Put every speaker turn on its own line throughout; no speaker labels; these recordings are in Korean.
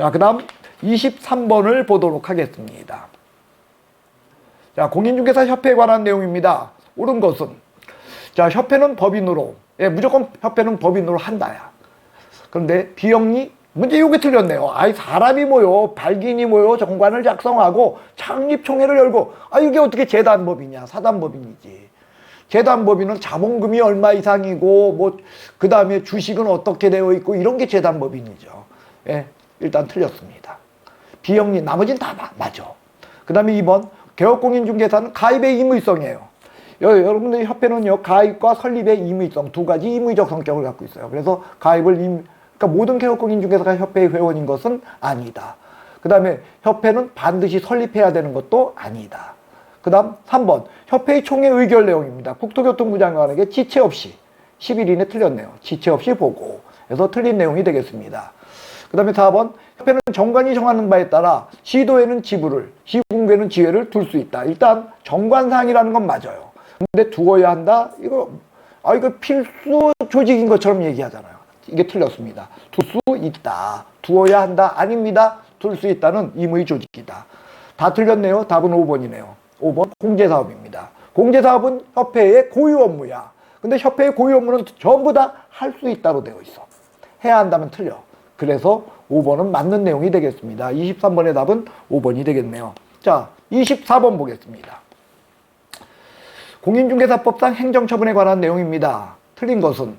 자, 그 다음 23번을 보도록 하겠습니다. 자, 공인중개사협회에 관한 내용입니다. 옳은 것은, 자, 협회는 법인으로, 무조건 협회는 법인으로 한다야. 그런데 비영리, 문제 요게 틀렸네요. 아이, 사람이 모여, 발기인이 모여 정관을 작성하고 창립총회를 열고, 이게 어떻게 재단법이냐? 사단법인이지. 재단법인은 자본금이 얼마 이상이고, 그 다음에 주식은 어떻게 되어 있고, 이런 게 재단법인이죠. 일단 틀렸습니다. 비영리, 나머지는 다 맞아. 그 다음에 2번, 개업공인중개사는 가입의 의무성이에요. 여러분들 협회는요, 가입과 설립의 의무성, 두 가지 의무적 성격을 갖고 있어요. 그래서 가입을, 그러니까 모든 개업공인중개사가 협회의 회원인 것은 아니다. 그 다음에 협회는 반드시 설립해야 되는 것도 아니다. 그 다음 3번, 협회의 총회 의결 내용입니다. 국토교통부 장관에게 지체 없이, 10일 이내 틀렸네요. 지체 없이 보고, 그래서 틀린 내용이 되겠습니다. 그 다음에 4번, 협회는 정관이 정하는 바에 따라 시도에는 지부를, 시군구에는 지회를 둘 수 있다. 일단 정관사항이라는 건 맞아요. 근데 두어야 한다? 이거 필수 조직인 것처럼 얘기하잖아요. 이게 틀렸습니다. 둘 수 있다. 두어야 한다? 아닙니다. 둘 수 있다는 임의 조직이다. 다 틀렸네요. 답은 5번이네요. 5번 공제사업입니다. 공제사업은 협회의 고유 업무야. 근데 협회의 고유 업무는 전부 다 할 수 있다로 되어 있어. 해야 한다면 틀려. 그래서 5번은 맞는 내용이 되겠습니다. 23번의 답은 5번이 되겠네요. 자, 24번 보겠습니다. 공인중개사법상 행정처분에 관한 내용입니다. 틀린 것은,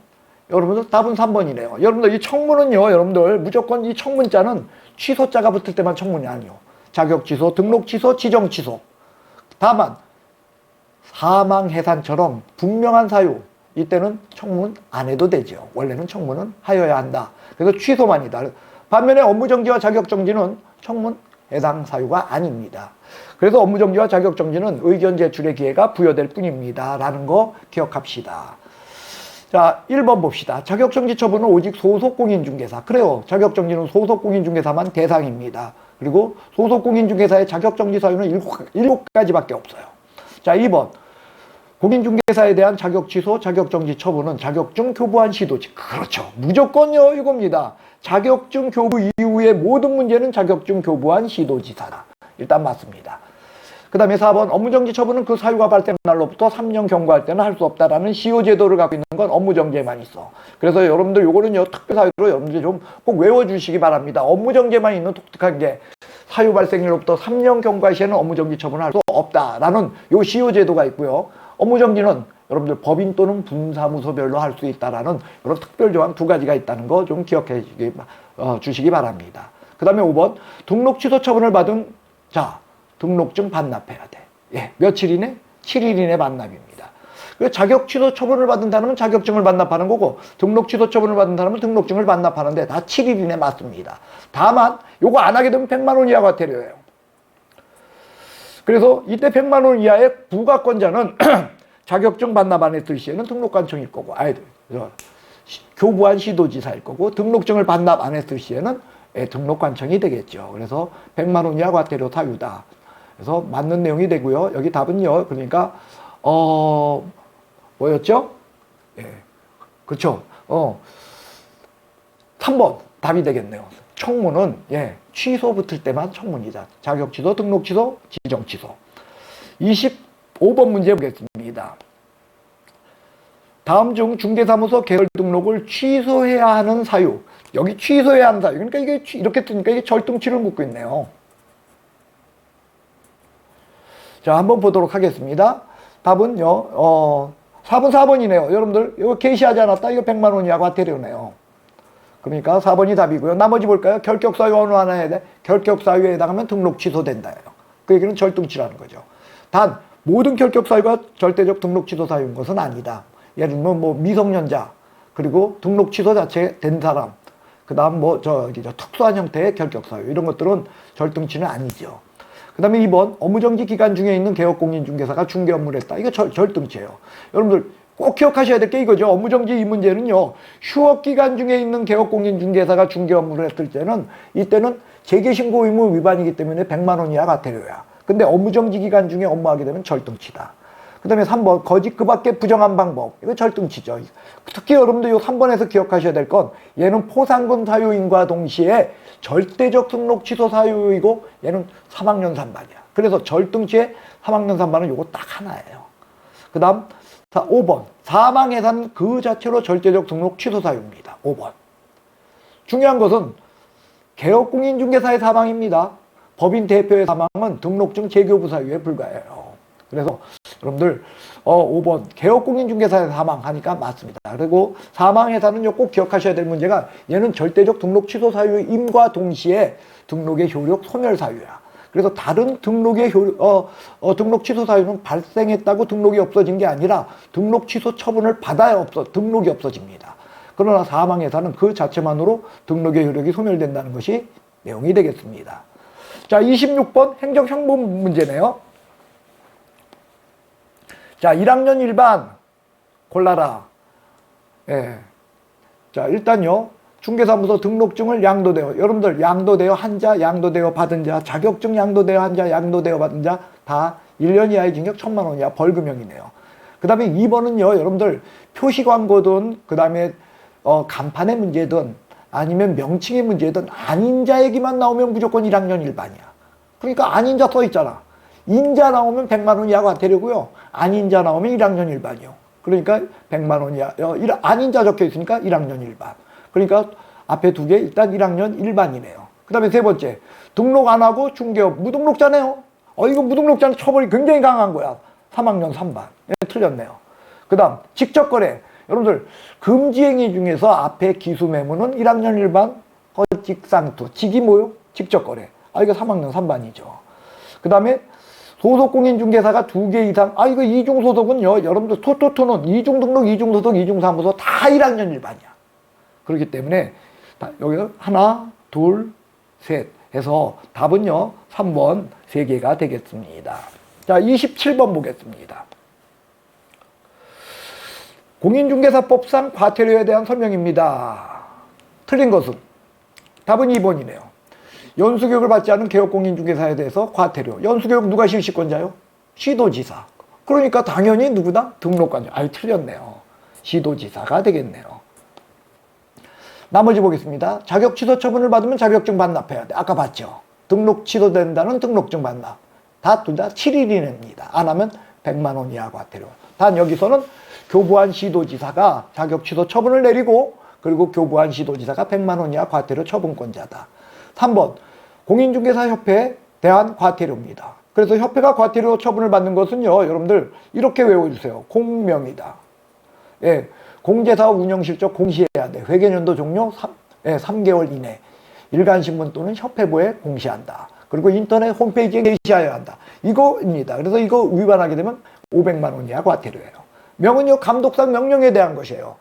여러분들 답은 3번이네요. 여러분들 이 청문은요, 여러분들 무조건 이 청문자는 취소자가 붙을 때만 청문이 아니요. 자격 취소, 등록 취소, 지정 취소. 다만 사망 해산처럼 분명한 사유, 이때는 청문 안 해도 되죠. 원래는 청문은 하여야 한다. 그래서 취소만이다. 반면에 업무정지와 자격정지는 청문 해당 사유가 아닙니다. 그래서 업무정지와 자격정지는 의견 제출의 기회가 부여될 뿐입니다. 라는 거 기억합시다. 자, 1번 봅시다. 자격정지 처분은 오직 소속공인중개사. 그래요. 자격정지는 소속공인중개사만 대상입니다. 그리고 소속공인중개사의 자격정지 사유는 7가지밖에 없어요. 자, 2번. 공인중개사에 대한 자격취소, 자격정지 처분은 자격증 교부한 시도지. 그렇죠. 무조건요, 이겁니다. 자격증 교부 이후의 모든 문제는 자격증 교부한 시도지사다. 일단 맞습니다. 그 다음에 4번, 업무정지 처분은 그 사유가 발생한 날로부터 3년 경과할 때는 할 수 없다라는 시효제도를 갖고 있는 건 업무정지에만 있어. 그래서 여러분들 요거는요, 특별사유로 여러분들 좀 꼭 외워주시기 바랍니다. 업무정지에만 있는 독특한 게, 사유 발생일로부터 3년 경과 시에는 업무정지 처분을 할 수 없다라는 요 시효제도가 있고요. 업무정지는 여러분들 법인 또는 분사무소별로 할 수 있다라는 이런 특별조항 2가지가 있다는 거 좀 기억해 주시기 바랍니다. 그 다음에 5번, 등록 취소 처분을 받은, 자, 등록증 반납해야 돼. 며칠 이내? 7일 이내 반납입니다. 자격 취소 처분을 받은 사람은 자격증을 반납하는 거고, 등록 취소 처분을 받은 사람은 등록증을 반납하는데 다 7일 이내 맞습니다. 다만 요거 안 하게 되면 100만 원 이하 과태료예요. 그래서 이때 100만 원 이하의 부가권자는 자격증 반납 안 했을 시에는 등록관청일 거고, 교부한 시도지사일 거고, 등록증을 반납 안 했을 시에는 등록관청이 되겠죠. 그래서 100만 원 이하 과태료 사유다. 그래서 맞는 내용이 되고요. 여기 답은요, 그러니까 뭐였죠? 그렇죠. 3번 답이 되겠네요. 청문은 취소 붙을 때만 청문이다. 자격 취소, 등록 취소, 지정 취소. 25번 문제 보겠습니다. 다음 중 중개사무소 개설 등록을 취소해야 하는 사유. 여기 취소해야 하는 사유. 그러니까 이게 이렇게 뜨니까 이게 절등치를 묻고 있네요. 자, 한번 보도록 하겠습니다. 답은요, 4번 4번이네요. 여러분들 이거 게시하지 않았다. 이거 100만 원 이하 과태료네요. 그러니까 4번이 답이고요. 나머지 볼까요? 결격사유 어느 하나 해야 돼? 결격사유에 해당하면 등록 취소된다. 그 얘기는 절등치라는 거죠. 단 모든 결격사유가 절대적 등록 취소 사유인 것은 아니다. 예를 들면 뭐 미성년자, 그리고 등록 취소 자체 된 사람, 그 다음 특수한 형태의 결격사유, 이런 것들은 절등치는 아니죠. 그 다음에 2번, 업무정지 기간 중에 있는 개업공인중개사가 중개 업무를 했다. 이거 절등치예요. 여러분들 꼭 기억하셔야 될 게 이거죠. 업무정지 이 문제는요, 휴업기간 중에 있는 개업공인중개사가 중개 업무를 했을 때는, 이때는 재개신고 의무 위반이기 때문에 100만 원 이하 과태료야. 근데 업무정지 기간 중에 업무하게 되면 절등치다. 그 다음에 3번 거짓 그 밖에 부정한 방법. 이거 절등치죠. 특히 여러분들 요 3번에서 기억하셔야 될 건 얘는 포상금 사유인과 동시에 절대적 등록 취소 사유이고 얘는 3학년 3반이야. 그래서 절등치의 3학년 3반은 요거 딱 하나예요. 그 다음 5번 사망해산 그 자체로 절대적 등록 취소 사유입니다. 5번 중요한 것은 개업공인중개사의 사망입니다. 법인 대표의 사망은 등록증 재교부 사유에 불과해요. 그래서 여러분들 5번 개업공인중개사의 사망하니까 맞습니다. 그리고 사망해산은 꼭 기억하셔야 될 문제가 얘는 절대적 등록 취소 사유임과 동시에 등록의 효력 소멸 사유야. 그래서 다른 등록의 등록 취소 사유는 발생했다고 등록이 없어진 게 아니라 등록 취소 처분을 받아야 등록이 없어집니다. 그러나 사망해산은 그 자체만으로 등록의 효력이 소멸된다는 것이 내용이 되겠습니다. 자, 26번 행정형법 문제네요. 자, 1학년 1반 골라라. 예. 자, 일단요. 중개사무소 등록증을 양도되어, 여러분들 양도되어 한자, 양도되어 받은 자, 자격증 양도되어 한자, 양도되어 받은 자 다 1년 이하의 징역 1,000만 원 이하 벌금형이네요. 그 다음에 2번은요. 여러분들 표시광고든 그 다음에 간판의 문제든 아니면 명칭의 문제든 아닌 자 얘기만 나오면 무조건 1학년 1반이야. 그러니까 아닌 자 써 있잖아. 인자 나오면 100만 원 이하 과태료고요. 아닌 자 나오면 1학년 1반이요. 그러니까 100만 원 이하. 아닌 자 적혀 있으니까 1학년 1반. 그러니까 앞에 두 개 일단 1학년 1반이네요. 그 다음에 세 번째 등록 안 하고 중개업 무등록자네요. 이거 무등록자는 처벌이 굉장히 강한 거야. 3학년 3반. 예, 틀렸네요. 그 다음 직접거래. 여러분들 금지행위 중에서 앞에 기수매물은 1학년 1반 거짓상투. 직이 뭐요? 직접거래. 이거 3학년 3반이죠. 그 다음에 소속공인중개사가 2개 이상. 이거 이중소속은요. 여러분들 토토토는 이중등록, 이중소속, 이중사무소 다 1학년 1반이야. 그렇기 때문에 여기서 하나, 둘, 셋 해서 답은요. 3번 3개가 되겠습니다. 자, 27번 보겠습니다. 공인중개사법상 과태료에 대한 설명입니다. 틀린 것은 답은 2번이네요. 연수교육을 받지 않은 개업공인중개사에 대해서 과태료. 연수교육 누가 실시권자요? 시도지사. 그러니까 당연히 누구다? 등록관자. 틀렸네요. 시도지사가 되겠네요. 나머지 보겠습니다. 자격 취소 처분을 받으면 자격증 반납해야 돼. 아까 봤죠? 등록 취소된다는 등록증 반납. 둘 다 7일 이내입니다. 안 하면 100만 원 이하 과태료. 단 여기서는 교부한 시도지사가 자격 취소 처분을 내리고 그리고 교부한 시도지사가 100만 원 이하 과태료 처분권자다. 3번 공인중개사협회에 대한 과태료입니다. 그래서 협회가 과태료 처분을 받는 것은요. 여러분들 이렇게 외워주세요. 공명이다. 예, 공제사업 운영실적 공시해야 돼. 회계연도 종료 3개월 이내. 일간신문 또는 협회부에 공시한다. 그리고 인터넷 홈페이지에 게시하여야 한다. 이거입니다. 그래서 이거 위반하게 되면 500만 원 이하 과태료예요. 명은요. 감독상 명령에 대한 것이에요.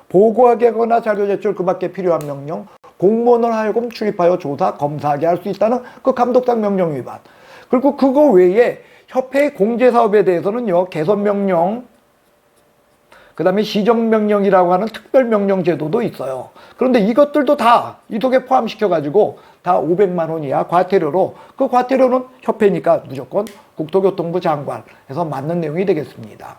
보고하게 하거나 자료 제출 그 밖에 필요한 명령, 공무원을 하여금 출입하여 조사, 검사하게 할 수 있다는 그 감독상 명령 위반. 그리고 그거 외에 협회의 공제사업에 대해서는요. 개선명령, 그 다음에 시정명령이라고 하는 특별명령 제도도 있어요. 그런데 이것들도 다 이 속에 포함시켜가지고 다 500만 원 이하 과태료로, 그 과태료는 협회니까 무조건 국토교통부 장관에서 맞는 내용이 되겠습니다.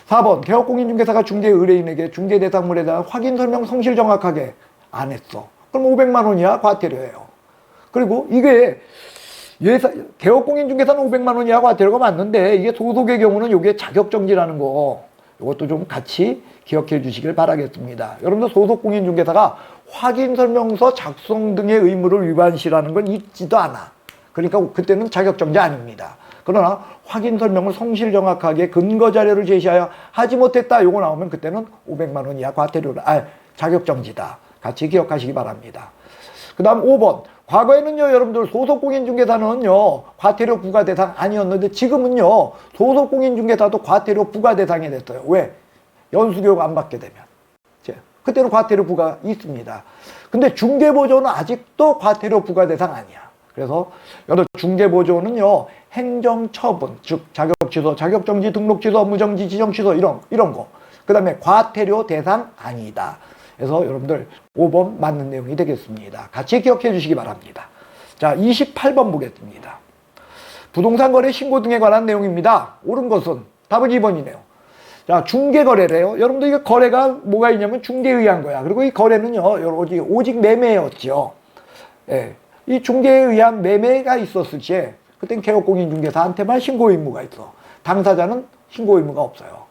4번 개업공인중개사가 중개 의뢰인에게 중개 대상물에 대한 확인 설명 성실 정확하게 안 했어. 그럼 500만 원 이하 과태료예요. 그리고 이게 개업공인중개사는 500만 원 이하 과태료가 맞는데 이게 소속의 경우는 이게 자격정지라는 거, 이것도 좀 같이 기억해 주시길 바라겠습니다. 여러분들 소속공인중개사가 확인설명서 작성 등의 의무를 위반시라는 건 있지도 않아. 그러니까 그때는 자격정지 아닙니다. 그러나 확인설명을 성실 정확하게 근거자료를 제시하여 하지 못했다. 요거 나오면 그때는 500만 원 이하 과태료를, 자격정지다. 같이 기억하시기 바랍니다. 그 다음 5번. 과거에는요, 여러분들 소속공인중개사는요, 과태료 부과 대상 아니었는데 지금은요, 소속공인중개사도 과태료 부과 대상이 됐어요. 왜? 연수교육 안 받게 되면. 그때는 과태료 부과 있습니다. 근데 중개보조는 아직도 과태료 부과 대상 아니야. 그래서 여러분 중개보조는요, 행정처분, 즉 자격취소, 자격정지, 등록취소, 업무정지, 지정취소 이런 거. 그 다음에 과태료 대상 아니다. 그래서 여러분들 5번 맞는 내용이 되겠습니다. 같이 기억해 주시기 바랍니다. 자, 28번 보겠습니다. 부동산 거래 신고 등에 관한 내용입니다. 옳은 것은 답은 2번이네요. 자, 중개거래래요. 여러분들 이게 거래가 뭐가 있냐면 중개에 의한 거야. 그리고 이 거래는요, 오직 매매였죠. 예. 이 중개에 의한 매매가 있었을 시에, 그땐 개업공인중개사한테만 신고 의무가 있어. 당사자는 신고 의무가 없어요.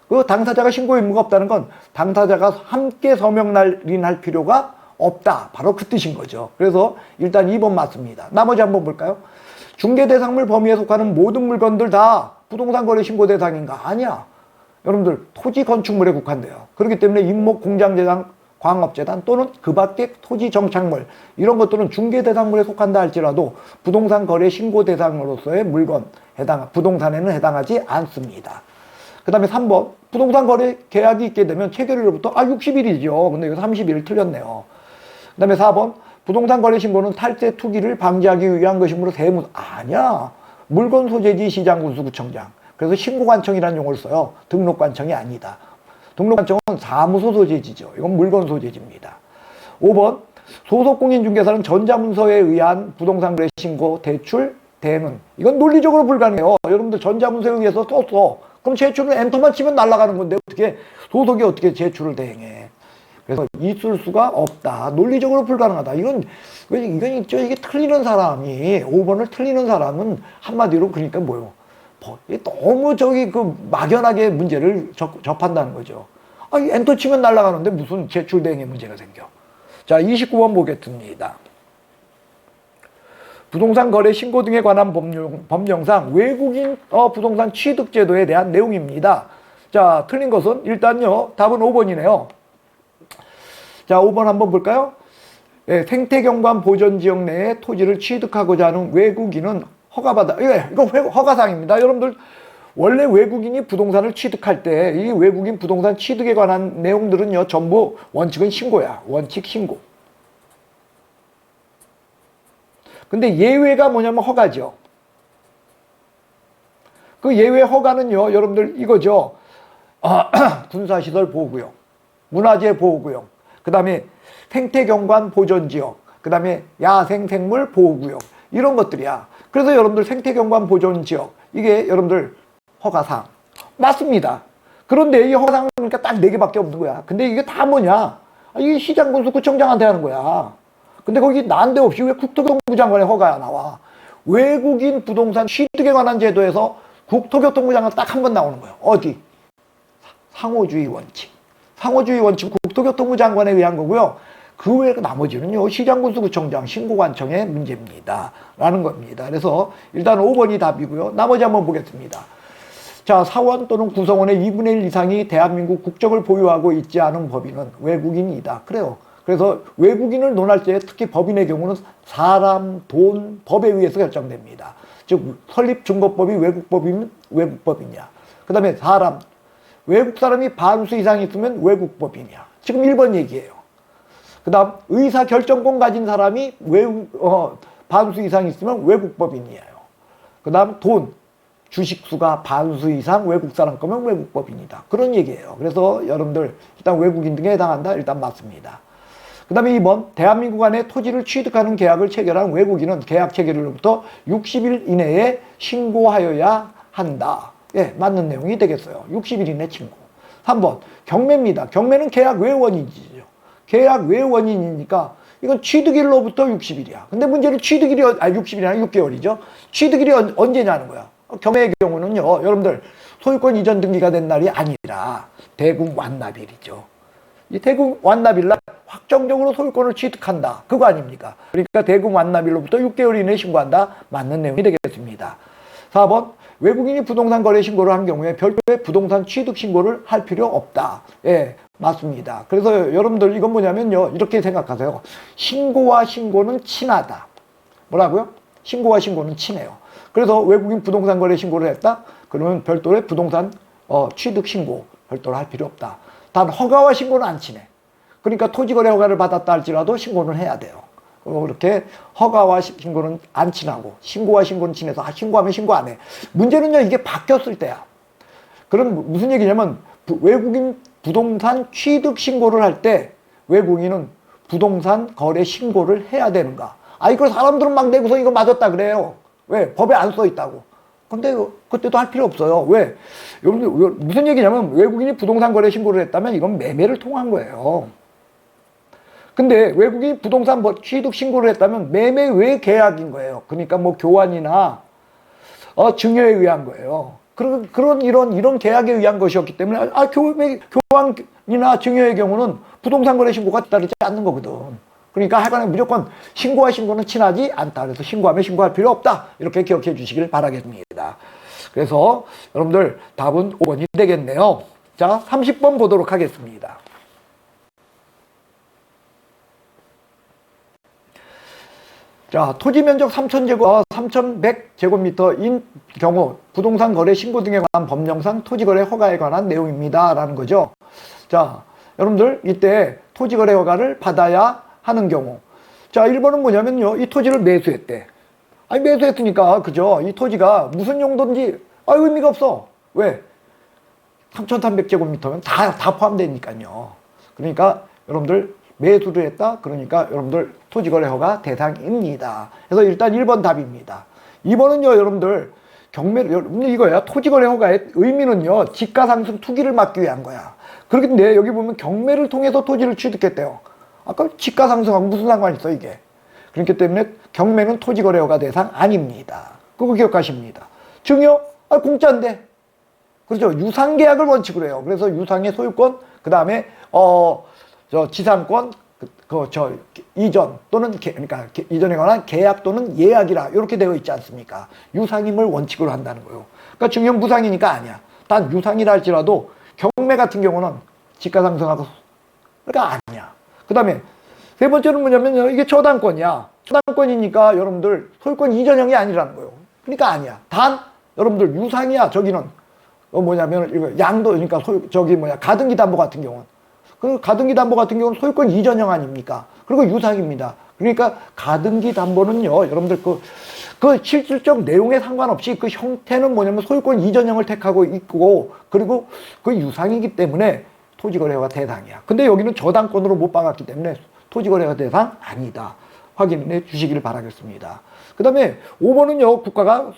그 당사자가 신고 의무가 없다는 건 당사자가 함께 서명 날인할 필요가 없다. 바로 그 뜻인 거죠. 그래서 일단 2번 맞습니다. 나머지 한번 볼까요? 중개대상물 범위에 속하는 모든 물건들 다 부동산 거래 신고 대상인가? 아니야. 여러분들 토지 건축물에 국한돼요. 그렇기 때문에 임목 공장재단, 광업재단 또는 그 밖의 토지 정착물 이런 것들은 중개대상물에 속한다 할지라도 부동산 거래 신고 대상으로서의 물건 부동산에는 해당하지 않습니다. 그 다음에 3번 부동산 거래 계약이 있게 되면 체결일로부터 60일이죠. 근데 이거 30일 틀렸네요. 그 다음에 4번 부동산 거래 신고는 탈세 투기를 방지하기 위한 것이므로 세무 아니야. 물건 소재지 시장군수구청장. 그래서 신고관청이라는 용어를 써요. 등록관청이 아니다. 등록관청은 사무소 소재지죠. 이건 물건 소재지입니다. 5번 소속공인중개사는 전자문서에 의한 부동산 거래 신고 대출 대행은 이건 논리적으로 불가능해요. 여러분들 전자문서에 의해서 썼어. 그럼 제출은 엔터만 치면 날아가는 건데 어떻게 소속이 어떻게 제출을 대행해. 그래서 있을 수가 없다. 논리적으로 불가능하다. 이건 이게 틀리는 사람이 5번을 틀리는 사람은 한마디로 그러니까 뭐요? 너무 막연하게 문제를 접한다는 거죠. 엔터 치면 날아가는데 무슨 제출 대행의 문제가 생겨. 자, 29번 보겠습니다. 부동산 거래 신고 등에 관한 법령상 외국인 부동산 취득 제도에 대한 내용입니다. 자, 틀린 것은 일단요. 답은 5번이네요. 자, 5번 한번 볼까요? 예, 생태경관 보전지역 내에 토지를 취득하고자 하는 외국인은 허가받아. 이거 허가사항입니다. 여러분들 원래 외국인이 부동산을 취득할 때 이 외국인 부동산 취득에 관한 내용들은요. 전부 원칙은 신고야. 원칙 신고. 근데 예외가 뭐냐면 허가죠. 그 예외 허가는요. 여러분들 이거죠. 군사시설 보호구역, 문화재 보호구역, 그 다음에 생태경관 보전지역, 그 다음에 야생생물 보호구역 이런 것들이야. 그래서 여러분들 생태경관 보전지역 이게 여러분들 허가사항 맞습니다. 그런데 이 허가사항은 그러니까 딱 4개밖에 없는 거야. 근데 이게 다 뭐냐? 이게 시장군수구청장한테 하는 거야. 근데 거기 난데없이 왜 국토교통부 장관의 허가가 나와? 외국인 부동산 취득에 관한 제도에서 국토교통부 장관 딱 한 번 나오는 거예요. 어디? 상호주의 원칙. 상호주의 원칙 국토교통부 장관에 의한 거고요. 그 외에 나머지는요. 시장군수구청장 신고관청의 문제입니다. 라는 겁니다. 그래서 일단 5번이 답이고요. 나머지 한번 보겠습니다. 자, 사원 또는 구성원의 2분의 1 이상이 대한민국 국적을 보유하고 있지 않은 법인은 외국인이다. 그래요. 그래서 외국인을 논할 때 특히 법인의 경우는 사람, 돈, 법에 의해서 결정됩니다. 즉 설립증거법이 외국법이면 외국법이냐. 그 다음에 사람, 외국 사람이 반수 이상 있으면 외국법이냐. 지금 1번 얘기예요. 그 다음 의사결정권 가진 사람이 반수 이상 있으면 외국법인이에요. 그 다음 돈, 주식수가 반수 이상 외국 사람 거면 외국법인이다. 그런 얘기예요. 그래서 여러분들 일단 외국인 등에 해당한다. 일단 맞습니다. 그 다음에 2번 대한민국 안에 토지를 취득하는 계약을 체결한 외국인은 계약 체결일로부터 60일 이내에 신고하여야 한다. 예, 맞는 내용이 되겠어요. 60일 이내 신고. 3번 경매입니다. 경매는 계약 외 원인이죠. 계약 외 원인이니까 이건 취득일로부터 60일이야. 근데 문제는 취득일이 60일이 아니라 6개월이죠. 취득일이 언제냐는 거야. 경매의 경우는요. 여러분들 소유권 이전 등기가 된 날이 아니라 대금 완납일이죠. 이 대금 완납일날 확정적으로 소유권을 취득한다. 그거 아닙니까? 그러니까 대금 완납일로부터 6개월 이내에 신고한다. 맞는 내용이 되겠습니다. 4번 외국인이 부동산 거래 신고를 한 경우에 별도의 부동산 취득 신고를 할 필요 없다. 예, 맞습니다. 그래서 여러분들 이건 뭐냐면요. 이렇게 생각하세요. 신고와 신고는 친하다. 뭐라고요? 신고와 신고는 친해요. 그래서 외국인 부동산 거래 신고를 했다? 그러면 별도의 부동산 취득 신고 별도로 할 필요 없다. 단 허가와 신고는 안 친해. 그러니까 토지거래 허가를 받았다 할지라도 신고는 해야 돼요. 그렇게 허가와 신고는 안 친하고 신고와 신고는 친해서 신고하면 신고 안 해. 문제는요. 이게 바뀌었을 때야. 그럼 무슨 얘기냐면 외국인 부동산 취득 신고를 할 때 외국인은 부동산 거래 신고를 해야 되는가. 이걸 사람들은 막 내고서 이거 맞았다 그래요. 왜? 법에 안 써 있다고. 근데 그때도 할 필요 없어요. 왜? 여러분들 무슨 얘기냐면 외국인이 부동산 거래 신고를 했다면 이건 매매를 통한 거예요. 근데 외국인이 부동산 취득 신고를 했다면 매매 외 계약인 거예요. 그러니까 뭐 교환이나 증여에 의한 거예요. 그런 이런 계약에 의한 것이었기 때문에 교환이나 증여의 경우는 부동산 거래 신고가 따르지 않는 거거든. 그러니까 하여간에 무조건 신고와 신고는 친하지 않다. 그래서 신고하면 신고할 필요 없다. 이렇게 기억해 주시길 바라겠습니다. 그래서 여러분들 답은 5번이 되겠네요. 자, 30번 보도록 하겠습니다. 자, 토지 면적 3,100제곱미터인 경우 부동산 거래 신고 등에 관한 법령상 토지 거래 허가에 관한 내용입니다. 라는 거죠. 자, 여러분들 이때 토지 거래 허가를 받아야 하는 경우. 자, 1번은 뭐냐면요. 이 토지를 매수했대. 아니, 매수했으니까, 그죠? 이 토지가 무슨 용도인지, 의미가 없어. 왜? 3,300제곱미터면 다 포함되니까요. 그러니까, 여러분들, 매수를 했다? 그러니까, 여러분들, 토지거래 허가 대상입니다. 그래서 일단 1번 답입니다. 2번은요, 여러분들, 여러분들 이거야. 토지거래 허가의 의미는요, 지가상승 투기를 막기 위한 거야. 그런데 여기 보면 경매를 통해서 토지를 취득했대요. 아까 지가 상승하고 무슨 상관이 있어 이게. 그렇기 때문에 경매는 토지거래 허가 대상 아닙니다. 그거 기억하십니다. 증여? 공짜인데. 그렇죠. 유상계약을 원칙으로 해요. 그래서 유상의 소유권, 그 다음에 지상권, 이전 또는 그러니까 이전에 관한 계약 또는 예약이라 이렇게 되어 있지 않습니까? 유상임을 원칙으로 한다는 거예요. 그러니까 증여 무상이니까 아니야. 단 유상이라 할지라도 경매 같은 경우는 지가 상승하고 그러니까 아니야. 그 다음에 세 번째는 뭐냐면 이게 저당권이야. 저당권이니까 여러분들 소유권 이전형이 아니라는 거예요. 그러니까 아니야. 단 여러분들 유상이야. 저기는 뭐냐면 이거 양도 그러니까 가등기 담보 같은 경우는 그 가등기 담보 같은 경우는 소유권 이전형 아닙니까? 그리고 유상입니다. 그러니까 가등기 담보는요. 여러분들 그 실질적 내용에 상관없이 그 형태는 뭐냐면 소유권 이전형을 택하고 있고 그리고 그 유상이기 때문에 토지거래허가 대상이야. 근데 여기는 저당권으로 못 박았기 때문에 토지거래허가 대상 아니다. 확인해 주시기를 바라겠습니다. 그 다음에 5번은요. 국가가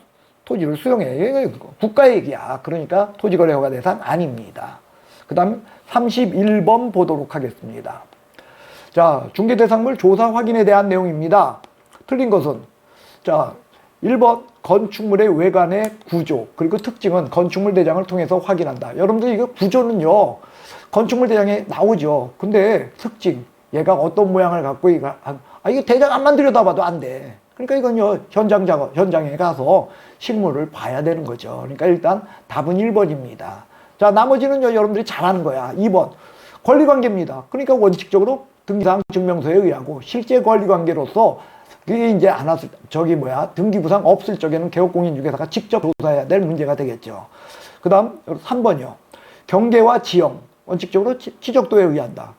토지를 수용해. 국가 얘기야. 그러니까 토지거래허가 대상 아닙니다. 그 다음 31번 보도록 하겠습니다. 자, 중개대상물 조사 확인에 대한 내용입니다. 틀린 것은 자 1번 건축물의 외관의 구조 그리고 특징은 건축물 대장을 통해서 확인한다. 여러분들 이거 구조는요. 건축물 대장에 나오죠. 근데 특징, 얘가 어떤 모양을 갖고 이거 대장 안만 들여다봐도 안 돼. 그러니까 이건요 현장에 가서 실물을 봐야 되는 거죠. 그러니까 일단 답은 1번입니다. 자, 나머지는요 여러분들이 잘하는 거야. 2번 권리관계입니다. 그러니까 원칙적으로 등기사항 증명서에 의하고 실제 권리관계로서 그게 이제 안 왔을 등기부상 없을 적에는 개업공인중개사가 직접 조사해야 될 문제가 되겠죠. 그 다음 3번이요. 경계와 지형 원칙적으로 지적도에 의한다.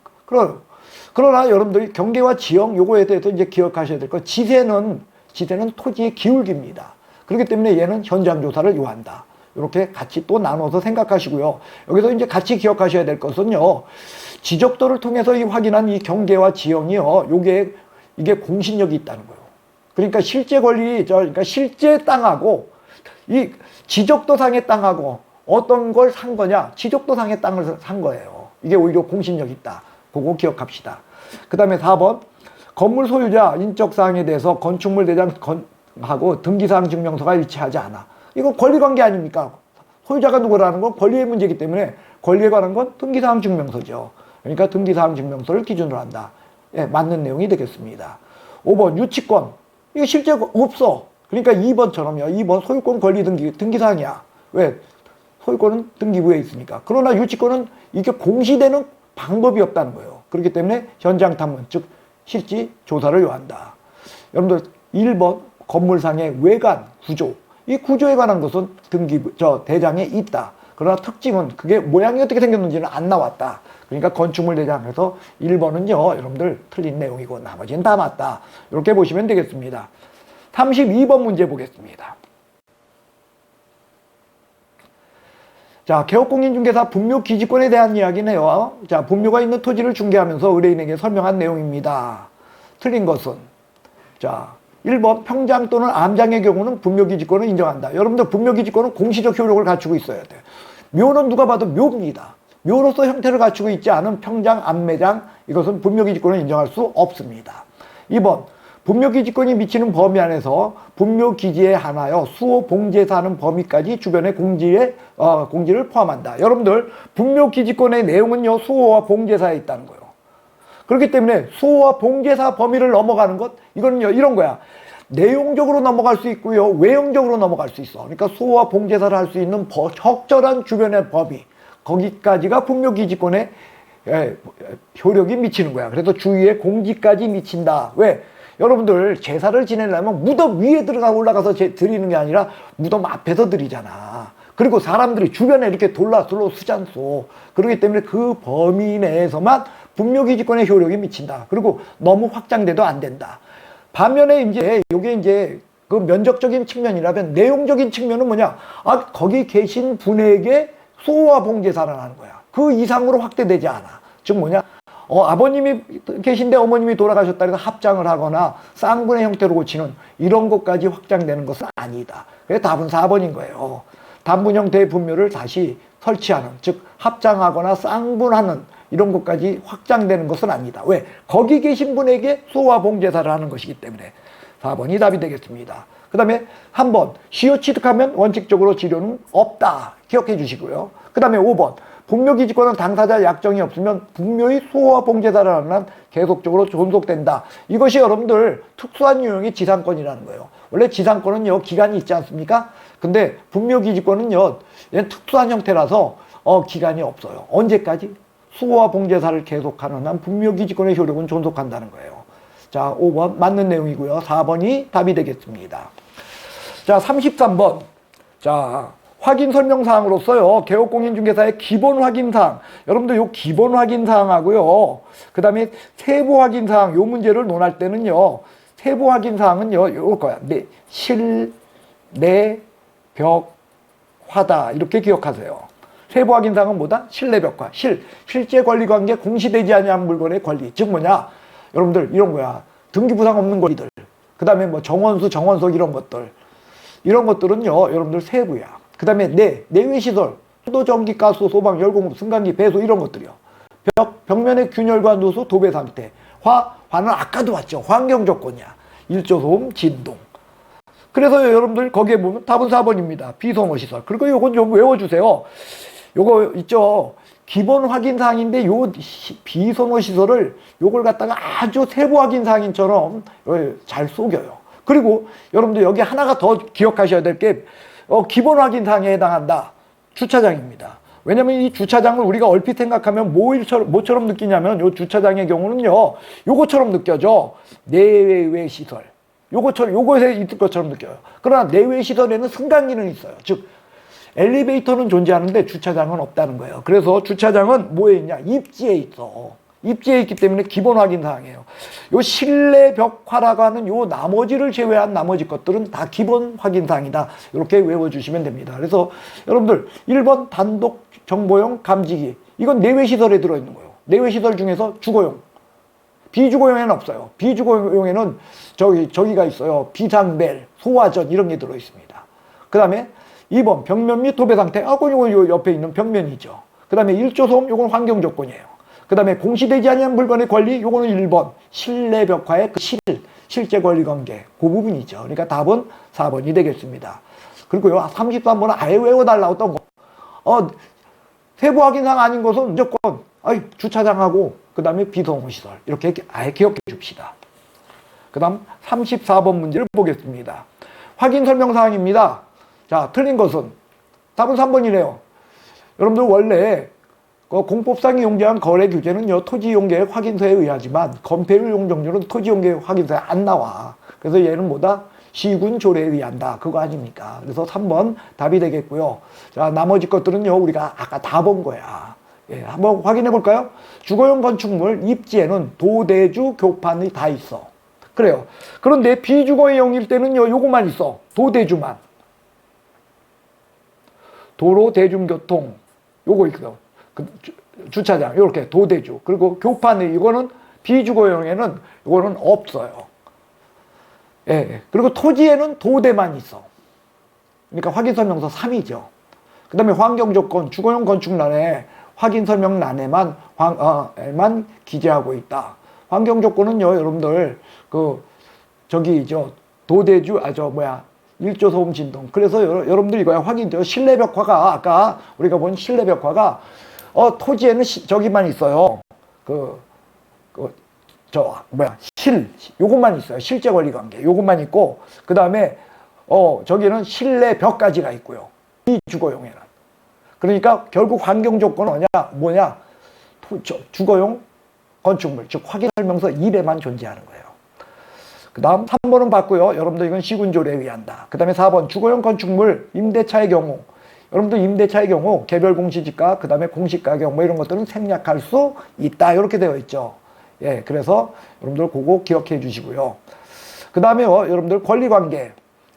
그러나 여러분들이 경계와 지형 요거에 대해서 이제 기억하셔야 될 거. 지세는 토지의 기울기입니다. 그렇기 때문에 얘는 현장 조사를 요한다. 이렇게 같이 또 나눠서 생각하시고요. 여기서 이제 같이 기억하셔야 될 것은요. 지적도를 통해서 확인한 이 경계와 지형이요. 이게 공신력이 있다는 거예요. 그러니까 실제 그러니까 실제 땅하고 이 지적도상의 땅하고 어떤 걸 산 거냐? 지적도상의 땅을 산 거예요. 이게 오히려 공신력이 있다. 그거 기억합시다. 그 다음에 4번 건물 소유자 인적사항에 대해서 건축물 대장하고 등기사항 증명서가 일치하지 않아. 이거 권리관계 아닙니까? 소유자가 누구라는 건 권리의 문제이기 때문에 권리에 관한 건 등기사항 증명서죠. 그러니까 등기사항 증명서를 기준으로 한다. 예, 맞는 내용이 되겠습니다. 5번 유치권. 이거 실제 없어. 그러니까 2번처럼요. 2번 소유권 권리 등기사항이야. 왜? 소유권은 등기부에 있으니까. 그러나 유치권은 이게 공시되는 방법이 없다는 거예요. 그렇기 때문에 현장 탐문, 즉 실지 조사를 요한다. 여러분들 1번 건물상의 외관 구조. 이 구조에 관한 것은 대장에 있다. 그러나 특징은 그게 모양이 어떻게 생겼는지는 안 나왔다. 그러니까 건축물 대장에서 1번은요. 여러분들 틀린 내용이고 나머지는 다 맞다. 이렇게 보시면 되겠습니다. 32번 문제 보겠습니다. 자, 개업공인중개사 분묘 기지권에 대한 이야기네요. 자, 분묘가 있는 토지를 중개하면서 의뢰인에게 설명한 내용입니다. 틀린 것은 자, 1번 평장 또는 암장의 경우는 분묘기지권을 인정한다. 여러분들 분묘기지권은 공시적 효력을 갖추고 있어야 돼요. 묘는 누가 봐도 묘입니다. 묘로서 형태를 갖추고 있지 않은 평장, 암매장 이것은 분묘기지권을 인정할 수 없습니다. 2번 분묘기지권이 미치는 범위 안에서 분묘기지에 한하여 수호 봉제사하는 범위까지 주변의 공지를 포함한다. 여러분들 분묘기지권의 내용은요 수호와 봉제사에 있다는 거예요. 그렇기 때문에 수호와 봉제사 범위를 넘어가는 것 이거는요 이런 거야. 내용적으로 넘어갈 수 있고요 외형적으로 넘어갈 수 있어. 그러니까 수호와 봉제사를 할 수 있는 적절한 주변의 범위 거기까지가 분묘기지권의 효력이 미치는 거야. 그래서 주위에 공지까지 미친다. 왜? 여러분들 제사를 지내려면 무덤 위에 올라가서 드리는 게 아니라 무덤 앞에서 드리잖아. 그리고 사람들이 주변에 이렇게 둘러 쓰잖소. 그렇기 때문에 그 범위 내에서만 분묘기지권의 효력이 미친다. 그리고 너무 확장돼도 안 된다. 반면에 이제 요게 이제 그 면적적인 측면이라면 내용적인 측면은 뭐냐? 아, 거기 계신 분에게 수호와 봉제사를 하는 거야. 그 이상으로 확대되지 않아. 즉 뭐냐? 아버님이 계신데 어머님이 돌아가셨다 해서 합장을 하거나 쌍분의 형태로 고치는 이런 것까지 확장되는 것은 아니다. 그래서 답은 4번인 거예요. 단분 형태의 분묘를 다시 설치하는, 즉 합장하거나 쌍분하는 이런 것까지 확장되는 것은 아니다. 왜? 거기 계신 분에게 수호와 봉제사를 하는 것이기 때문에 4번이 답이 되겠습니다. 그 다음에 3번 시효 취득하면 원칙적으로 지료는 없다. 기억해 주시고요. 그 다음에 5번 분묘기지권은 당사자 약정이 없으면 분묘의 수호와 봉제사를 하는 한 계속적으로 존속된다. 이것이 여러분들 특수한 유형의 지상권이라는 거예요. 원래 지상권은요 기간이 있지 않습니까? 근데 분묘기지권은요 얘는 특수한 형태라서 기간이 없어요. 언제까지? 수호와 봉제사를 계속하는 한 분묘기지권의 효력은 존속한다는 거예요. 자, 5번 맞는 내용이고요. 4번이 답이 되겠습니다. 자, 33번. 자, 확인 설명사항으로서요. 개업공인중개사의 기본 확인사항. 여러분들 요 기본 확인사항하고요. 그 다음에 세부 확인사항. 요 문제를 논할 때는요. 세부 확인사항은요. 요럴 거야. 네, 실, 내, 벽, 화다. 이렇게 기억하세요. 세부 확인사항은 뭐다? 실내벽화. 실제 권리관계 공시되지 아니한 물건의 권리. 즉 뭐냐? 여러분들 이런 거야. 등기부상 없는 권리들. 그 다음에 뭐 정원수, 정원석 이런 것들. 이런 것들은요. 여러분들 세부야. 그 다음에 내외시설, 수도, 전기, 가스, 소방, 열공업, 승강기, 배수 이런 것들이요. 벽면의 균열과 누수, 도배 상태. 화는 아까도 왔죠. 환경 조건이야. 일조소음, 진동. 그래서 여러분들 거기에 보면 답은 4번입니다. 비선호시설. 그리고 요건 좀 외워주세요. 요거 있죠. 기본 확인사항인데 요 비선호시설을 요걸 갖다가 아주 세부 확인사항인처럼 잘 속여요. 그리고 여러분들 여기 하나가 더 기억하셔야 될 게 기본 확인사항에 해당한다. 주차장입니다. 왜냐면 이 주차장을 우리가 얼핏 생각하면 뭐처럼 느끼냐면 요 주차장의 경우는요. 요거처럼 느껴져. 내외 시설. 요것에 있을 것처럼 느껴요. 그러나 내외 시설에는 승강기는 있어요. 즉 엘리베이터는 존재하는데 주차장은 없다는 거예요. 그래서 주차장은 뭐에 있냐? 입지에 있어. 입지에 있기 때문에 기본 확인사항이에요. 요 실내 벽화라고 하는 요 나머지를 제외한 나머지 것들은 다 기본 확인사항이다. 이렇게 외워주시면 됩니다. 그래서 여러분들 1번 단독 정보용 감지기. 이건 내외시설에 들어있는 거예요. 내외시설 중에서 주거용. 비주거용에는 없어요. 비주거용에는 저기가 있어요. 비상벨, 소화전 이런 게 들어있습니다. 그 다음에 2번 벽면 및 도배 상태. 그건 요 옆에 있는 벽면이죠. 그 다음에 일조소음, 요건 환경 조건이에요. 그 다음에 공시되지 않은 물건의 권리, 요거는 1번 실내 벽화의 그 실제 권리 관계 그 부분이죠. 그러니까 답은 4번이 되겠습니다. 그리고요 33번은 아예 외워달라 어떤 거 세부 확인사항 아닌 것은 무조건 주차장하고 그 다음에 비선호시설 이렇게 아예 기억해 줍시다. 그 다음 34번 문제를 보겠습니다. 확인 설명사항입니다. 자, 틀린 것은 답은 3번이네요. 여러분들 원래 공법상이 용제한 거래 규제는요 토지용계획 확인서에 의하지만 건폐율 용적률은 토지용계획 확인서에 안 나와. 그래서 얘는 뭐다? 시군 조례에 의한다. 그거 아닙니까? 그래서 3번 답이 되겠고요. 자, 나머지 것들은요 우리가 아까 다 본 거야. 예, 한번 확인해 볼까요? 주거용 건축물 입지에는 도대주 교판이 다 있어. 그래요. 그런데 비주거용일 때는요 요거만 있어. 도대주만. 도로 대중교통 요거 있고요. 주차장 이렇게 도대주 그리고 교판에 이거는 비주거용에는 이거는 없어요. 예, 예. 그리고 토지에는 도대만 있어. 그러니까 확인설명서 3이죠. 그 다음에 환경조건, 주거용 건축란에 확인설명란에만 만 기재하고 있다. 환경조건은요, 여러분들, 도대주, 1조 소음 진동. 그래서 여러분들 이거야, 확인돼요. 실내벽화가, 아까 우리가 본 실내벽화가, 토지에는 저기만 있어요. 요것만 있어요. 실제 권리 관계. 요것만 있고, 그 다음에, 저기는 실내벽까지가 있고요. 이 주거용에는. 그러니까 결국 환경 조건은 뭐냐? 주거용 건축물, 즉 확인설명서 1에만 존재하는 거예요. 그 다음 3번은 봤고요. 여러분들 이건 시군조례에 의한다. 그 다음에 4번 주거용 건축물 임대차의 경우, 여러분들 임대차의 경우 개별 공시지가, 그 다음에 공시가격 이런 것들은 생략할 수 있다. 이렇게 되어 있죠. 예, 그래서 여러분들 그거 기억해 주시고요. 그 다음에요, 여러분들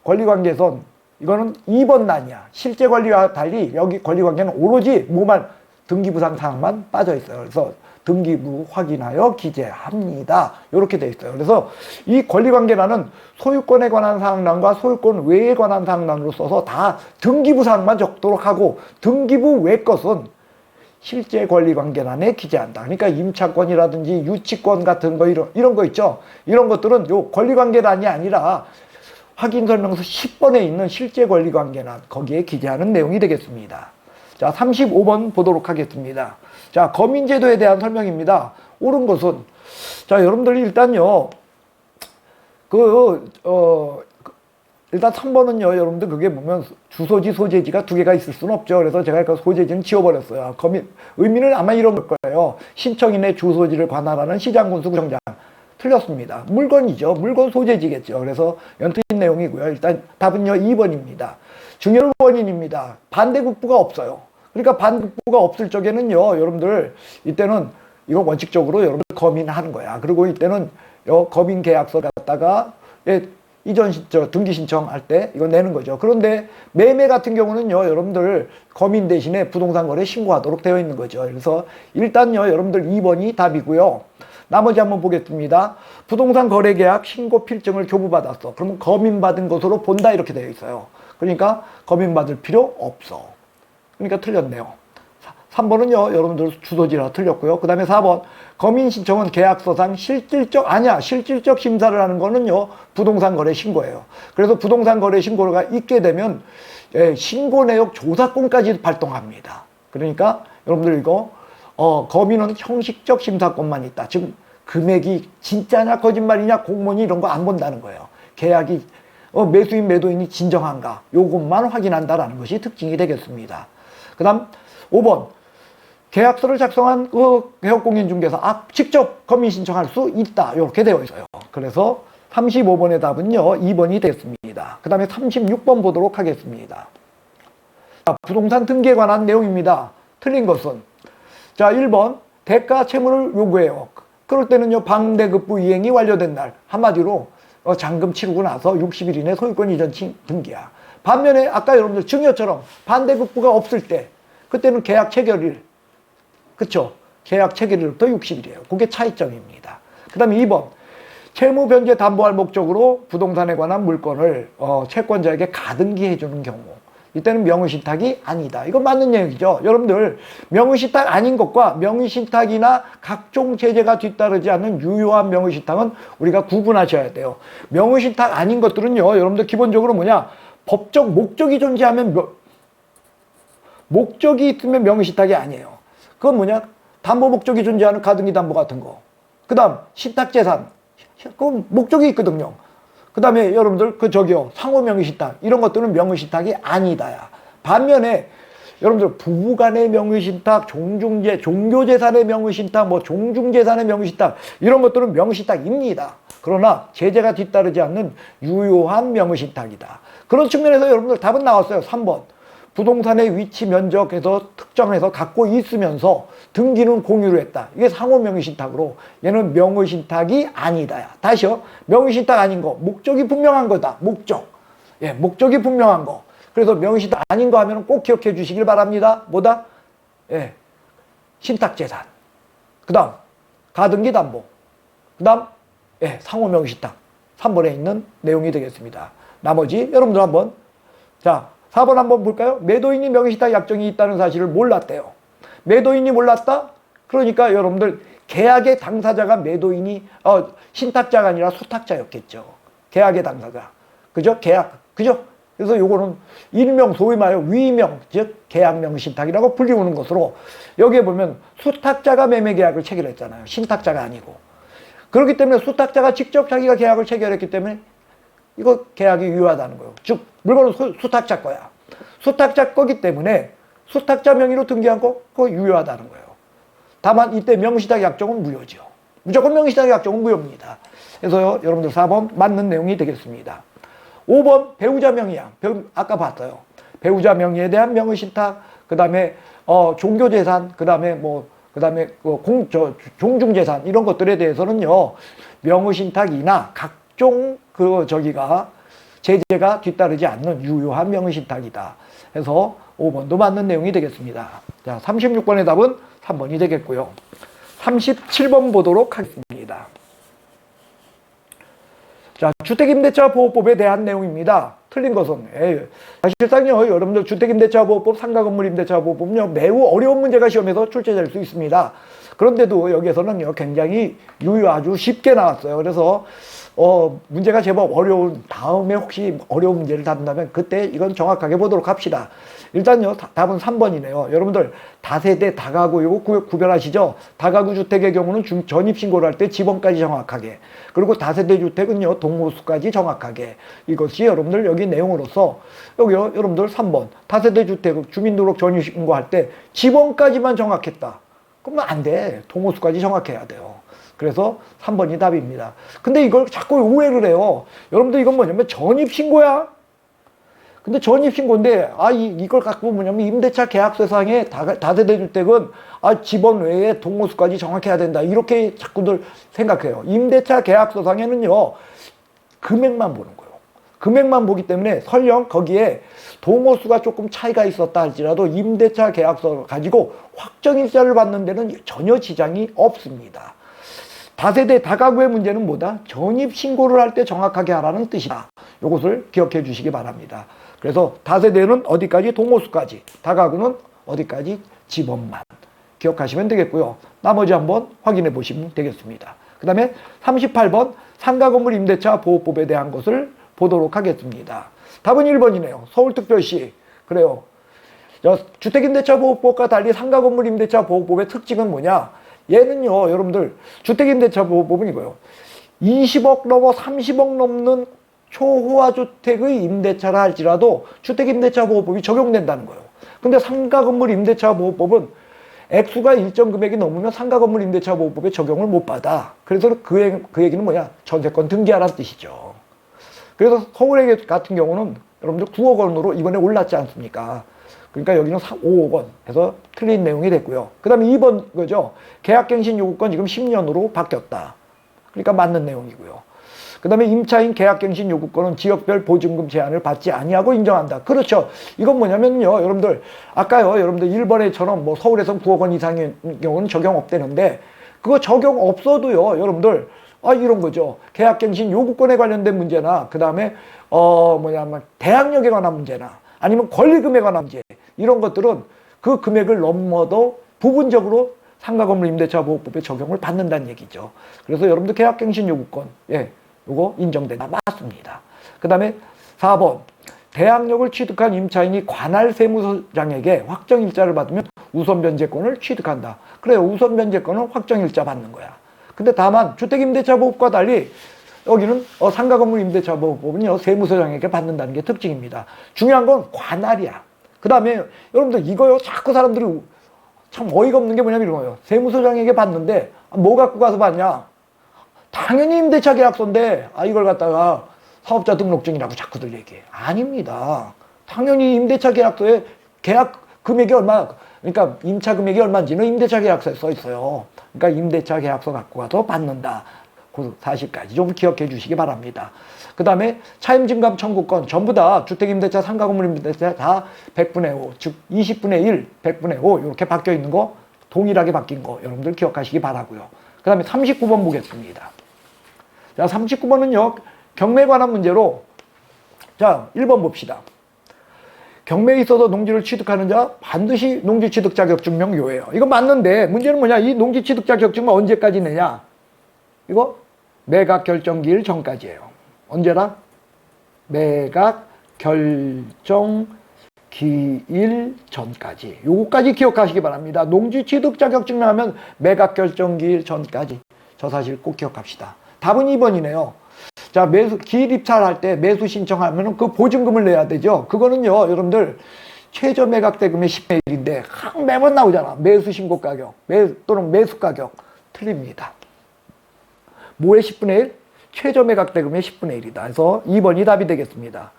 권리관계선, 이거는 2번 난이야. 실제 권리와 달리 여기 권리관계는 오로지 뭐만 등기부상 사항만 빠져 있어요. 그래서 등기부 확인하여 기재합니다. 이렇게 돼 있어요. 그래서 이 권리관계란은 소유권에 관한 사항란과 소유권 외에 관한 사항란으로 써서 다 등기부 사항만 적도록 하고, 등기부 외 것은 실제 권리관계란에 기재한다. 그러니까 임차권이라든지 유치권 같은 거 이런 거 있죠. 이런 것들은 요 권리관계란이 아니라 확인설명서 10번에 있는 실제 권리관계란, 거기에 기재하는 내용이 되겠습니다. 자, 35번 보도록 하겠습니다. 자, 거민제도에 대한 설명입니다. 옳은 것은, 자, 여러분들 일단요, 일단 3번은요, 여러분들 그게 보면 주소지, 소재지가 두 개가 있을 수는 없죠. 그래서 제가 그 소재지는 지워버렸어요. 의미는 아마 이런 거예요. 신청인의 주소지를 관할하는 시장군수구청장. 틀렸습니다. 물건이죠. 물건 소재지겠죠. 그래서 연투인 내용이고요. 일단 답은요, 2번입니다. 증여를 원인입니다. 반대급부가 없어요. 그러니까 반대급부가 없을 적에는요, 여러분들 이때는 이거 원칙적으로 여러분들 거민하는 거야. 그리고 이때는 거민 계약서 갖다가 등기 신청할 때 이거 내는 거죠. 그런데 매매 같은 경우는요, 여러분들 거민 대신에 부동산 거래 신고하도록 되어 있는 거죠. 그래서 일단요, 여러분들 2번이 답이고요. 나머지 한번 보겠습니다. 부동산 거래계약 신고 필증을 교부받았어. 그러면 거민받은 것으로 본다 이렇게 되어 있어요. 그러니까 거민받을 필요 없어. 그러니까 틀렸네요. 3번은요, 여러분들 주소지라 틀렸고요. 그 다음에 4번 거민 신청은 계약서상 실질적 심사를 하는 거는요, 부동산 거래 신고예요. 그래서 부동산 거래 신고가 있게 되면 신고 내역 조사권까지 발동합니다. 그러니까 여러분들 이거 거민은 형식적 심사권만 있다. 즉 금액이 진짜냐 거짓말이냐 공문이 이런 거 안 본다는 거예요. 계약이 매수인 매도인이 진정한가 요것만 확인한다라는 것이 특징이 되겠습니다. 그 다음 5번 계약서를 작성한 개업공인중개사 직접 거민 신청할 수 있다. 이렇게 되어 있어요. 그래서 35번의 답은요, 2번이 되겠습니다. 그 다음에 36번 보도록 하겠습니다. 자, 부동산 등기에 관한 내용입니다. 틀린 것은, 자, 1번 대가 채무를 요구해요. 그럴 때는요, 반대급부 이행이 완료된 날, 한마디로 잔금 치르고 나서 60일 이내 소유권 이전 등기야. 반면에 아까 여러분들 증여처럼 반대급부가 없을 때, 그때는 계약 체결일, 그쵸? 계약 체결일부터 60일이에요. 그게 차이점입니다. 그 다음에 2번 채무 변제 담보할 목적으로 부동산에 관한 물건을 채권자에게 가등기해주는 경우, 이때는 명의신탁이 아니다. 이거 맞는 얘기죠. 여러분들 명의신탁 아닌 것과 명의신탁이나 각종 제재가 뒤따르지 않는 유효한 명의신탁은 우리가 구분하셔야 돼요. 명의신탁 아닌 것들은요, 여러분들 기본적으로 뭐냐, 법적 목적이 존재하면 목적이 있으면 명의신탁이 아니에요. 그건 뭐냐, 담보 목적이 존재하는 가등기 담보 같은 거. 그 다음 신탁재산, 그건 목적이 있거든요. 그 다음에 여러분들 상호 명의신탁 이런 것들은 명의신탁이 아니다야. 반면에 여러분들 부부간의 명의신탁, 종교재산의 명의신탁, 종중재산의 명의신탁 이런 것들은 명의신탁입니다. 그러나 제재가 뒤따르지 않는 유효한 명의신탁이다. 그런 측면에서 여러분들 답은 나왔어요. 3번 부동산의 위치 면적에서 특정해서 갖고 있으면서 등기는 공유로 했다. 이게 상호 명의신탁으로 얘는 명의신탁이 아니다야. 다시요. 명의신탁 아닌 거. 목적이 분명한 거다. 목적. 예, 목적이 분명한 거. 그래서 명의신탁 아닌 거 하면 꼭 기억해 주시길 바랍니다. 뭐다? 예, 신탁재산. 그 다음 가등기 담보. 그 다음 상호 명의신탁. 3번에 있는 내용이 되겠습니다. 나머지 여러분들 한번, 자 4번 한번 볼까요? 매도인이 명의신탁 약정이 있다는 사실을 몰랐대요. 매도인이 몰랐다? 그러니까 여러분들 계약의 당사자가 매도인이 신탁자가 아니라 수탁자였겠죠. 계약의 당사자. 그죠? 계약. 그죠? 그래서 요거는 일명 소위 말해 위명, 즉 계약명 신탁이라고 불리우는 것으로, 여기에 보면 수탁자가 매매 계약을 체결했잖아요. 신탁자가 아니고. 그렇기 때문에 수탁자가 직접 자기가 계약을 체결했기 때문에 이거 계약이 유효하다는 거예요. 즉 물건은 수탁자 거야. 수탁자 거기 때문에 수탁자 명의로 등기한 거 그거 유효하다는 거예요. 다만 이때 명의신탁 약정은 무효죠. 무조건 명의신탁 약정은 무효입니다. 그래서요, 여러분들 4번 맞는 내용이 되겠습니다. 5번 배우자 명의야. 아까 봤어요. 배우자 명의에 대한 명의신탁, 그 다음에 종교재산, 그 다음에 종중재산 이런 것들에 대해서는요, 명의신탁이나 각종 제재가 뒤따르지 않는 유효한 명의신탁이다. 해서 5번도 맞는 내용이 되겠습니다. 자, 36번의 답은 3번이 되겠고요. 37번 보도록 하겠습니다. 자, 주택임대차보호법에 대한 내용입니다. 틀린 것은 사실상요, 여러분들 주택임대차보호법, 상가건물임대차보호법은요, 매우 어려운 문제가 시험에서 출제될 수 있습니다. 그런데도 여기에서는요, 굉장히 아주 쉽게 나왔어요. 그래서 문제가 제법 어려운 다음에 혹시 어려운 문제를 다룬다면 그때 이건 정확하게 보도록 합시다. 일단요, 답은 3번이네요. 여러분들 다세대, 다가구 이거 구별하시죠? 다가구 주택의 경우는 전입신고를 할 때 지번까지 정확하게, 그리고 다세대 주택은요, 동호수까지 정확하게. 이것이 여러분들 여기 내용으로서 여기요, 여러분들 3번 다세대 주택 주민등록 전입신고할 때 지번까지만 정확했다. 그러면 안 돼. 동호수까지 정확해야 돼요. 그래서 3번이 답입니다. 근데 이걸 자꾸 오해를 해요. 여러분들 이건 뭐냐면 전입신고야. 근데 전입신고인데 이걸 갖고 뭐냐면 임대차 계약서상의 다세대 주택은 지번 외에 동호수까지 정확해야 된다. 이렇게 자꾸들 생각해요. 임대차 계약서상에는요, 금액만 보는 거예요. 금액만 보기 때문에 설령 거기에 동호수가 조금 차이가 있었다 할지라도 임대차 계약서를 가지고 확정일자를 받는 데는 전혀 지장이 없습니다. 다세대 다가구의 문제는 뭐다? 전입신고를 할 때 정확하게 하라는 뜻이다. 이것을 기억해 주시기 바랍니다. 그래서 다세대는 어디까지? 동호수까지. 다가구는 어디까지? 지번만. 기억하시면 되겠고요. 나머지 한번 확인해 보시면 되겠습니다. 그 다음에 38번 상가건물 임대차 보호법에 대한 것을 보도록 하겠습니다. 답은 1번이네요. 서울특별시. 그래요. 주택임대차보호법과 달리 상가건물 임대차보호법의 특징은 뭐냐? 얘는요, 여러분들 주택임대차보호법은 이거예요. 20억 넘어 30억 넘는 초호화 주택의 임대차라 할지라도 주택임대차보호법이 적용된다는 거예요. 근데 상가건물 임대차보호법은 액수가 일정 금액이 넘으면 상가건물 임대차보호법에 적용을 못 받아. 그래서 그 얘기는 뭐냐? 전세권 등기하라는 뜻이죠. 그래서 서울 같은 경우는 여러분들 9억 원으로 이번에 올랐지 않습니까? 그러니까 여기는 5억 원 해서 틀린 내용이 됐고요. 그 다음에 2번 거죠. 계약갱신 요구권 지금 10년으로 바뀌었다. 그러니까 맞는 내용이고요. 그 다음에 임차인 계약갱신 요구권은 지역별 보증금 제한을 받지 아니하고 인정한다. 그렇죠. 이건 뭐냐면요, 여러분들 아까요, 여러분들 1번에처럼 뭐 서울에서 9억 원 이상의 경우는 적용 없대는데, 그거 적용 없어도요, 여러분들 이런 거죠. 계약갱신 요구권에 관련된 문제나, 그 다음에 대항력에 관한 문제나, 아니면 권리금에 관한 문제, 이런 것들은 그 금액을 넘어도 부분적으로 상가건물 임대차보호법에 적용을 받는다는 얘기죠. 그래서 여러분들 계약갱신 요구권, 요거 인정된다. 맞습니다. 그 다음에 4번 대항력을 취득한 임차인이 관할 세무서장에게 확정일자를 받으면 우선변제권을 취득한다. 그래요. 우선변제권은 확정일자 받는 거야. 근데 다만 주택임대차보호법과 달리 여기는 상가건물 임대차보호법은요, 세무서장에게 받는다는 게 특징입니다. 중요한 건 관할이야. 그 다음에 여러분들 이거요, 자꾸 사람들이 참 어이가 없는 게 뭐냐면 이런 거예요. 세무서장에게 받는데 뭐 갖고 가서 받냐? 당연히 임대차 계약서인데 이걸 갖다가 사업자 등록증이라고 자꾸들 얘기해. 아닙니다. 당연히 임대차 계약서에 계약 금액이 얼마, 그러니까 임차 금액이 얼마인지는 임대차 계약서에 써 있어요. 그러니까 임대차 계약서 갖고 가서 받는다. 그 사실까지 좀 기억해 주시기 바랍니다. 그 다음에 차임증감 청구권 전부 다 주택임대차, 상가건물 임대차 다 100분의 5, 즉 20분의 1, 100분의 5 이렇게 바뀌어 있는 거, 동일하게 바뀐 거 여러분들 기억하시기 바라고요. 그 다음에 39번 보겠습니다. 자, 39번은요, 경매에 관한 문제로 자 1번 봅시다. 경매에 있어서 농지를 취득하는 자 반드시 농지 취득 자격증명 요해요. 이거 맞는데 문제는 뭐냐? 이 농지 취득 자격증명 언제까지 내냐? 이거 매각 결정기일 전까지예요. 언제라? 매각 결정 기일 전까지. 요거까지 기억하시기 바랍니다. 농지 취득 자격증명 하면 매각 결정 기일 전까지. 저 사실 꼭 기억합시다. 답은 2번이네요. 자, 기일 입찰할 때 매수 신청하면 그 보증금을 내야 되죠. 그거는요, 여러분들 최저 매각 대금의 10분의 1인데 매번 나오잖아. 매수 신고 가격, 또는 매수 가격 틀립니다. 뭐의 10분의 1? 최저 매각 대금의 10분의 1이다. 그래서 2번이 답이 되겠습니다.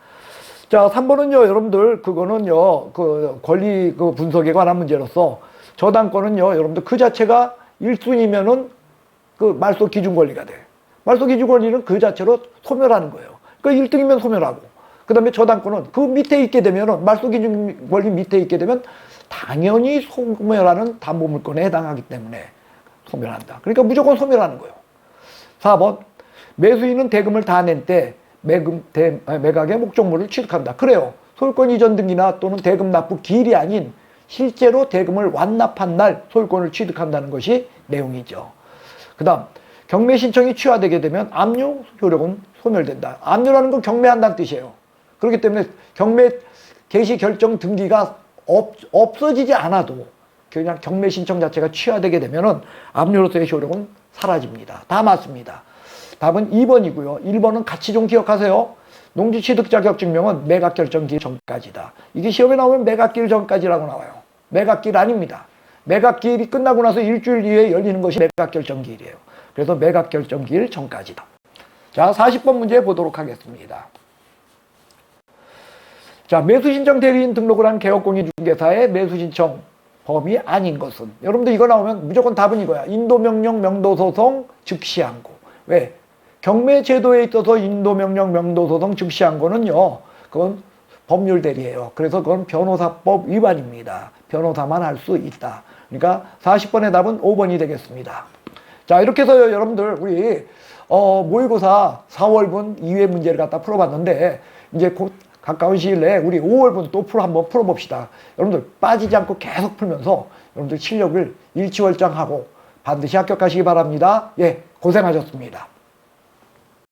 자, 3번은요, 여러분들, 그거는요, 그 권리 그 분석에 관한 문제로서 저당권은요, 여러분들 그 자체가 1순위면은 그 말소 기준 권리가 돼. 말소 기준 권리는 그 자체로 소멸하는 거예요. 그러니까 1등이면 소멸하고, 그 다음에 저당권은 그 밑에 있게 되면은, 말소 기준 권리 밑에 있게 되면 당연히 소멸하는 담보물권에 해당하기 때문에 소멸한다. 그러니까 무조건 소멸하는 거예요. 4번, 매수인은 대금을 다 낸 때 매각의 목적물을 취득한다. 그래요. 소유권 이전 등기나 또는 대금 납부 기일이 아닌 실제로 대금을 완납한 날 소유권을 취득한다는 것이 내용이죠. 그 다음, 경매 신청이 취하되게 되면 압류 효력은 소멸된다. 압류라는 건 경매한다는 뜻이에요. 그렇기 때문에 경매 개시 결정 등기가 없어지지 않아도 그냥 경매 신청 자체가 취하되게 되면은 압류로서의 효력은 사라집니다. 다 맞습니다. 답은 2번이고요. 1번은 같이 좀 기억하세요. 농지 취득 자격 증명은 매각 결정 기일 전까지다. 이게 시험에 나오면 매각 기일 전까지라고 나와요. 매각 기일 아닙니다. 매각 기일이 끝나고 나서 일주일 뒤에 열리는 것이 매각 결정 기일이에요. 그래서 매각 결정 기일 전까지다. 자, 40번 문제 보도록 하겠습니다. 자, 매수신청 대리인 등록을 한 개업공인중개사의 매수신청 범위 아닌 것은, 여러분들 이거 나오면 무조건 답은 이거야. 인도명령 명도소송 즉시항고. 왜? 경매 제도에 있어서 인도명령 명도소송 즉시항고는요, 그건 법률 대리예요. 그래서 그건 변호사법 위반입니다. 변호사만 할 수 있다. 그러니까 40번의 답은 5번이 되겠습니다. 자, 이렇게 해서 여러분들 우리 모의고사 4월분 2회 문제를 갖다 풀어봤는데, 이제 곧 가까운 시일 내에 우리 5월분 또 한번 풀어봅시다. 여러분들 빠지지 않고 계속 풀면서 여러분들 실력을 일취월장하고 반드시 합격하시기 바랍니다. 예, 고생하셨습니다.